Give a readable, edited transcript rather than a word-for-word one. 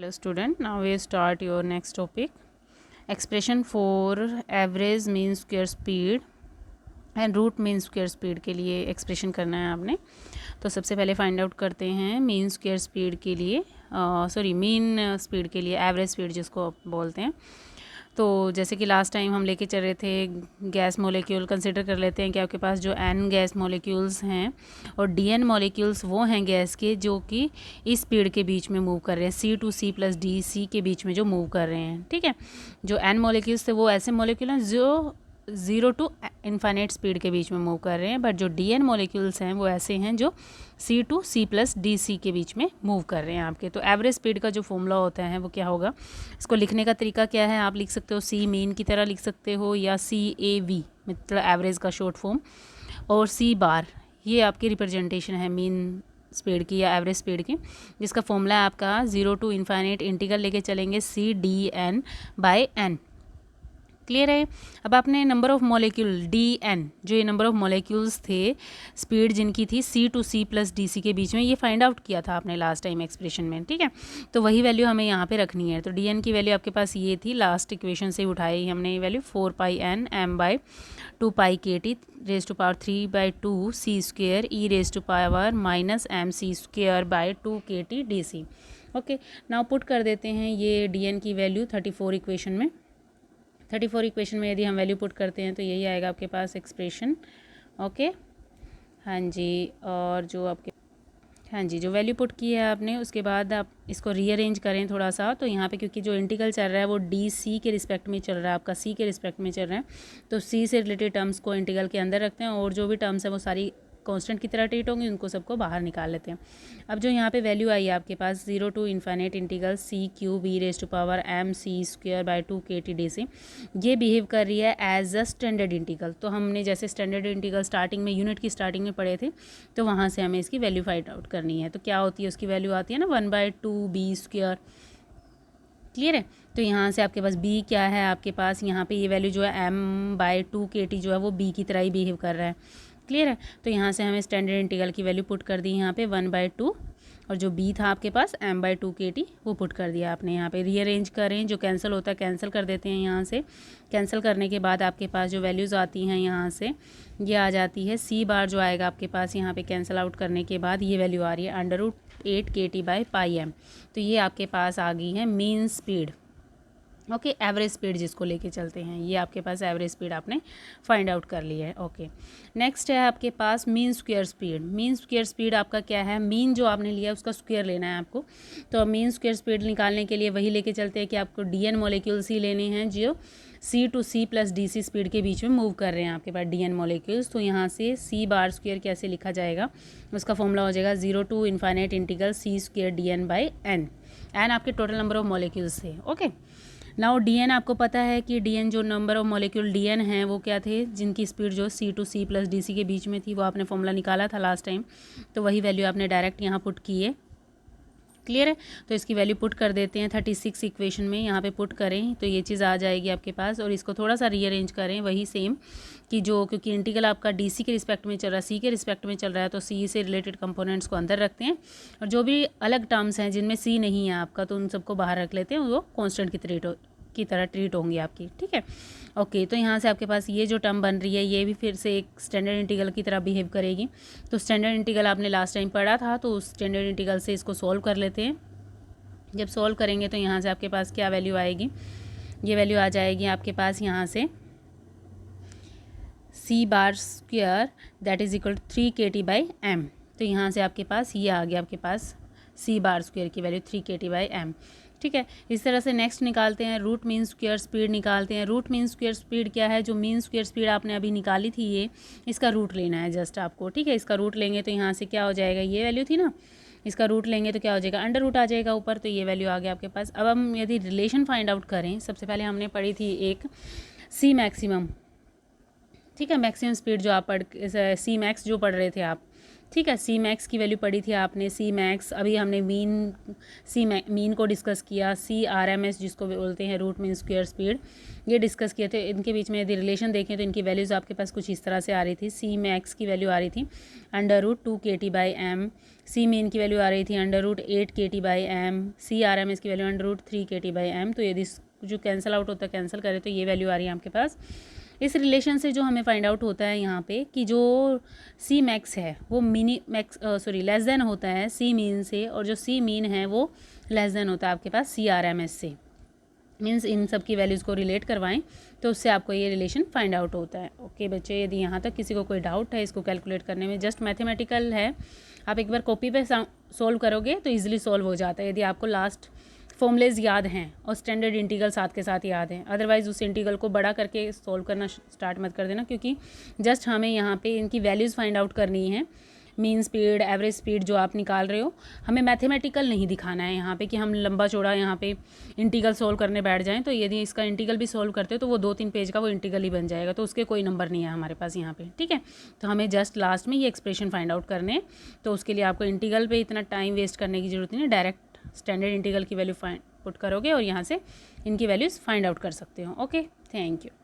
Hello student, now we start your next topic. Expression for average mean square speed and root mean square speed के लिए expression करना है आपने। तो सबसे पहले फाइंड आउट करते हैं मीन स्क्वायर स्पीड के लिए, मीन स्पीड के लिए एवरेज स्पीड जिसको आप बोलते हैं। तो जैसे कि लास्ट टाइम हम लेके चल रहे थे गैस मॉलिक्यूल, कंसिडर कर लेते हैं कि आपके पास जो n गैस मॉलिक्यूल्स हैं और dn मॉलिक्यूल्स वो हैं गैस के जो कि इस स्पीड के बीच में मूव कर रहे हैं, C to C plus DC के बीच में जो मूव कर रहे हैं। ठीक है, जो n मॉलिक्यूल्स थे वो ऐसे मॉलिक्यूल हैं जो 0 टू इन्फाइनाइट स्पीड के बीच में मूव कर रहे हैं, बट जो dn मॉलिक्यूल्स हैं वो ऐसे हैं जो C to C plus DC के बीच में मूव कर रहे हैं आपके। तो एवरेज स्पीड का जो फॉर्मूला होता है वो क्या होगा, इसको लिखने का तरीका क्या है, आप लिख सकते हो C मीन की तरह लिख सकते हो या CAV मतलब एवरेज का शॉर्ट फॉर्म, और C बार ये आपकी रिप्रेजेंटेशन है मीन स्पीड की या एवरेज स्पीड की, जिसका फॉर्मूला है आपका 0 टू इन्फाइनाइट इंटीग्रल लेके चलेंगे CdN बाय N। क्लियर है। अब आपने नंबर ऑफ मॉलिक्यूल DN, जो ये नंबर ऑफ मॉलिक्यूल्स थे, स्पीड जिनकी थी C to C plus DC के बीच में, ये फाइंड आउट किया था आपने लास्ट टाइम एक्सप्रेशन में। ठीक है, तो वही वैल्यू हमें यहाँ पे रखनी है। तो DN की वैल्यू आपके पास ये थी, लास्ट इक्वेशन से उठाई हमने ये value 4 pi n m by 2 pi KT raise to power 3 by 2 C square E raise to power minus m C square by 2 KT DC। Okay, now put कर देते हैं ये DN की वैल्यू 34 इक्वेशन में। 34 इक्वेशन में यदि हम value put करते हैं तो यही आएगा आपके पास एक्सप्रेशन। ओके, हाँ जी, और जो आपके जो वैल्यू पुट की है आपने, उसके बाद आप इसको रीअरेंज करें थोड़ा सा। तो यहाँ पे क्योंकि जो इंटीग्रल चल रहा है वो DC के रिस्पेक्ट में चल रहा है, आपका C के रिस्पेक्ट में चल रहा है, तो C से रिलेटेड टर्म्स को इंटीग्रल के अंदर रखते हैं और जो भी टर्म्स है वो सारी कांस्टेंट की तरह ट्रीट होंगी, उनको सबको बाहर निकाल लेते हैं। अब जो यहाँ पे वैल्यू आई है आपके पास 0 to infinite integral C cube E raise to power m C square by 2 KT DC, ये बिहेव कर रही है एज अ स्टैंडर्ड इंटीग्रल। तो हमने जैसे स्टैंडर्ड इंटीग्रल स्टार्टिंग में यूनिट की स्टार्टिंग में पढ़े थे, तो वहाँ से हमें इसकी वैल्यू फाइंड आउट करनी है। तो क्या होती है, उसकी वैल्यू आती है ना 1/2b स्क्वायर। क्लियर है। तो यहाँ से आपके पास b क्या है, आपके पास यहाँ पे ये वैल्यू जो है m/2 KT जो है वो b की तरह ही बिहेव कर रहा है। क्लियर है। तो यहाँ से हमें स्टैंडर्ड इंटीग्रल की वैल्यू पुट कर दी यहाँ पे 1/2, और जो b था आपके पास m/2 KT वो पुट कर दिया आपने। यहाँ पे रीअरेंज करें, जो कैंसिल होता है कैंसिल कर देते हैं। यहाँ से कैंसिल करने के बाद आपके पास जो वैल्यूज़ आती हैं यहाँ से ये आ जाती है C बार जो आएगा आपके पास यहाँ पे कैंसिल आउट करने के बाद ये वैल्यू आ रही है √8 KT बाई पाई m। तो ये आपके पास आ गई है mean speed. Okay, average speed जिसको लेके चलते हैं, ये आपके पास एवरेज स्पीड आपने फाइंड आउट कर ली है। ओके, नेक्स्ट है आपके पास mean square speed. Mean square speed आपका क्या है, मीन जो आपने लिया उसका स्क्वायर लेना है आपको। तो मीन स्क्वायर स्पीड निकालने के लिए वही लेके चलते हैं कि आपको DN मॉलिक्यूल्स ही लेने हैं जो C to C plus DC speed के बीच में मूव कर रहे हैं आपके पास DN मॉलिक्यूल्स। तो यहाँ से C बार स्क्वायर कैसे लिखा जाएगा, उसका फॉर्मूला हो जाएगा 0 to infinite integral C square DN by N। N आपके टोटल नंबर ऑफ मॉलिक्यूल्स थे। ओके, नाउ DN आपको पता है कि DN जो नंबर ऑफ मॉलिक्यूल DN हैं वो क्या थे, जिनकी स्पीड जो C to C plus DC के बीच में थी, वो आपने फॉर्मूला निकाला था लास्ट टाइम। तो वही वैल्यू आपने डायरेक्ट यहाँ पुट की है। क्लियर है। तो इसकी वैल्यू पुट कर देते हैं 36 इक्वेशन में, यहाँ पे पुट करें तो ये चीज़ आ जाएगी आपके पास। और इसको थोड़ा सा रीअरेंज करें वही सेम कि जो, क्योंकि इंटीग्रल आपका DC के रिस्पेक्ट में चल रहा है, C के रिस्पेक्ट में चल रहा है, तो C से रिलेटेड कंपोनेंट्स को अंदर रखते हैं और जो भी अलग टर्म्स हैं जिनमें C नहीं है आपका, तो उन सबको बाहर रख लेते हैं, वो कॉन्स्टेंट की तरह ट्रीट होंगी आपकी। ठीक है। ओके, तो यहाँ से आपके पास ये जो टर्म बन रही है ये भी फिर से एक स्टैंडर्ड इंटीग्रल की तरह बिहेव करेगी। तो स्टैंडर्ड इंटीग्रल आपने लास्ट टाइम पढ़ा था, तो उस स्टैंडर्ड इंटीग्रल से इसको सॉल्व कर लेते हैं। जब सॉल्व करेंगे तो यहाँ से आपके पास क्या वैल्यू आएगी, ये वैल्यू आ जाएगी आपके पास यहाँ से C bar square that is equal to 3 KT by m। तो यहाँ से आपके पास ये आ गया आपके पास C बार स्क्वायर की वैल्यू 3 KT बाई m। ठीक है, इस तरह से नेक्स्ट निकालते हैं रूट मीन स्क्वायर स्पीड निकालते हैं। रूट मीन स्क्वायर स्पीड क्या है, जो मीन स्क्वायर स्पीड आपने अभी निकाली थी ये, इसका रूट लेना है जस्ट आपको। ठीक है, इसका रूट लेंगे तो यहाँ से क्या हो जाएगा, ये वैल्यू थी ना, इसका रूट लेंगे तो क्या हो जाएगा, अंडर रूट आ जाएगा ऊपर, तो ये वैल्यू आ गया आपके पास। अब हम यदि रिलेशन फाइंड आउट करें, सबसे पहले हमने पढ़ी थी एक C मैक्सिमम। ठीक है, मैक्सिमम स्पीड जो आप C मैक्स जो पढ़ रहे थे आप, ठीक है। सी मैक्स की वैल्यू पढ़ी थी आपने, सी मैक्स। अभी हमने मीन को डिस्कस किया। सी आर एम एस जिसको बोलते हैं, रूट मीन स्क्वायर स्पीड, ये डिस्कस किए थे। इनके बीच में यदि रिलेशन देखें तो इनकी वैल्यूज़ आपके पास कुछ इस तरह से आ रही थी। सी मैक्स की वैल्यू आ रही थी √2 kT/m, सी मीन की वैल्यू आ रही थी √8 kT/m, C R M S की वैल्यू √3 kT/m। तो यदि जो कैंसिल आउट होता है, कैंसिल करें तो ये वैल्यू आ रही है आपके पास। इस रिलेशन से जो हमें फाइंड आउट होता है यहाँ पे कि जो सी मैक्स है वो लेस देन होता है सी मीन से, और जो सी मीन है वो लेस देन होता है आपके पास सी आर एम एस से। मीन्स इन सब की वैल्यूज़ को रिलेट करवाएं तो उससे आपको ये रिलेशन फाइंड आउट होता है। ओके बच्चे, यदि यहाँ तक किसी को कोई डाउट है इसको कैलकुलेट करने में, जस्ट मैथमेटिकल है, आप एक बार कॉपी पे सोल्व करोगे तो ईजिली सोल्व हो जाता है यदि आपको लास्ट फॉर्मूलेज याद हैं और स्टैंडर्ड इंटीग्रल साथ के साथ याद हैं। अदरवाइज़ उस इंटीग्रल को बड़ा करके सोल्व करना स्टार्ट मत कर देना, क्योंकि जस्ट हमें यहाँ पे इनकी वैल्यूज़ फाइंड आउट करनी है। मीन स्पीड, एवरेज स्पीड जो आप निकाल रहे हो, हमें मैथमेटिकल नहीं दिखाना है यहाँ पे कि हम लंबा चौड़ा यहाँ पे इंटीग्रल सोल्व करने बैठ जाएं। तो यदि इसका इंटीग्रल भी सोल्व करते हो तो वो 2-3 पेज का वो इंटीग्रल ही बन जाएगा, तो उसके कोई नंबर नहीं है हमारे पास यहाँ पे। ठीक है, तो हमें जस्ट लास्ट में ये एक्सप्रेशन फाइंड आउट करने, तो उसके लिए आपको इंटीग्रल पे इतना टाइम वेस्ट करने की जरूरत नहीं है। डायरेक्ट स्टैंडर्ड इंटीग्रल की वैल्यू पुट करोगे और यहाँ से इनकी वैल्यूज़ फाइंड आउट कर सकते हो। Okay, thank you.